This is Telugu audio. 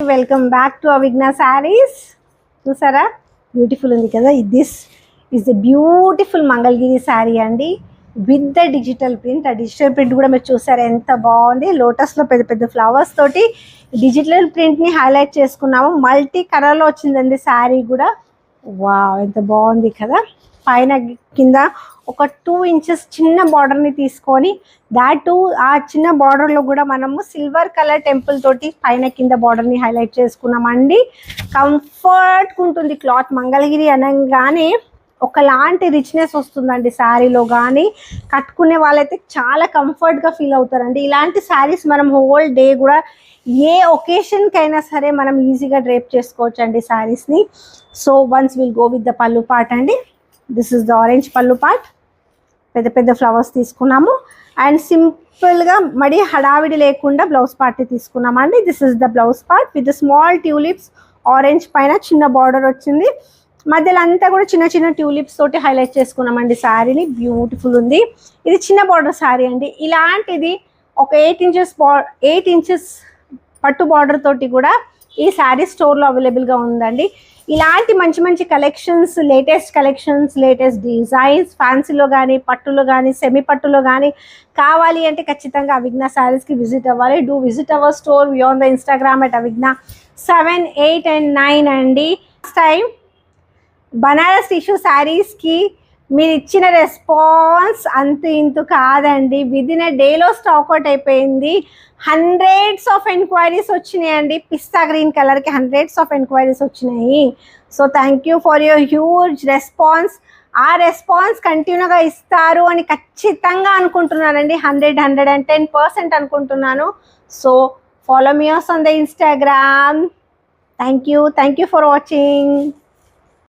Welcome back to Avighna sarees. చూసారా బ్యూటిఫుల్ ఉంది కదా. This is the beautiful Mangalagiri sari అండి విత్ ద డిజిటల్ ప్రింట్. ఆ డిజిటల్ ప్రింట్ కూడా మీరు చూసారా ఎంత బాగుంది. లోటస్లో పెద్ద పెద్ద ఫ్లవర్స్ తోటి డిజిటల్ ప్రింట్ని హైలైట్ చేసుకున్నాము. మల్టీ కలర్లో వచ్చిందండి శారీ కూడా. వావ్ ఎంత బాగుంది కదా. పైన కింద ఒక 2 ఇంచెస్ చిన్న బార్డర్ని తీసుకొని దాటు ఆ చిన్న బార్డర్లో కూడా మనము సిల్వర్ కలర్ టెంపుల్ తోటి పైన కింద బార్డర్ని హైలైట్ చేసుకున్నామండి. కంఫర్ట్గా ఉంటుంది క్లాత్. మంగళగిరి అనగానే ఒకలాంటి రిచ్నెస్ వస్తుందండి శారీలో. కానీ కట్టుకునే వాళ్ళైతే చాలా కంఫర్ట్గా ఫీల్ అవుతారండి. ఇలాంటి శారీస్ మనం హోల్ డే కూడా ఏ ఒకేషన్కైనా సరే మనం ఈజీగా డ్రేప్ చేసుకోవచ్చు అండి శారీస్ని. So once will go with the pallu part అండి. This is the orange pallu part. పెద్ద పెద్ద ఫ్లవర్స్ తీసుకున్నాము అండ్ సింపుల్గా మడి హడావిడి లేకుండా బ్లౌజ్ పార్ట్ తీసుకున్నామండి. This is the blouse part with the small tulips. Orange పైన చిన్న బార్డర్ వచ్చింది. మధ్యలో అంతా కూడా చిన్న చిన్న ట్యూలిప్స్ తోటి హైలైట్ చేసుకున్నామండి శారీని. బ్యూటిఫుల్ ఉంది. ఇది చిన్న బార్డర్ శారీ అండి. ఇలాంటిది ఒక 8 ఇంచెస్ పట్టు బార్డర్ తోటి కూడా ఈ శారీ స్టోర్లో అవైలబుల్గా ఉందండి. ఇలాంటి మంచి మంచి collections, latest collections, latest designs ఫ్యాన్సీలో కానీ పట్టులో కానీ సెమీ పట్టులో కానీ కావాలి అంటే ఖచ్చితంగా అవిఘ్న శారీస్కి విజిట్ అవ్వాలి. Do visit our store beyond the Instagram at Avighna 7, 8 and 9 అండి. ఫస్ట్ టైం బనారస్ టిష్యూ శారీస్కి మీరు ఇచ్చిన రెస్పాన్స్ అంత ఇంతు కాదండి. విదిన్ ఎ డేలో స్టాక్ అవుట్ అయిపోయింది. హండ్రెడ్స్ ఆఫ్ ఎంక్వైరీస్ వచ్చినాయండి. పిస్తా గ్రీన్ కలర్కి హండ్రెడ్స్ ఆఫ్ ఎంక్వైరీస్ వచ్చినాయి. So thank you for your huge response. ఆ రెస్పాన్స్ కంటిన్యూగా ఇస్తారు అని ఖచ్చితంగా అనుకుంటున్నానండి. 110% అనుకుంటున్నాను. So follow me on the Instagram. Thank you for watching.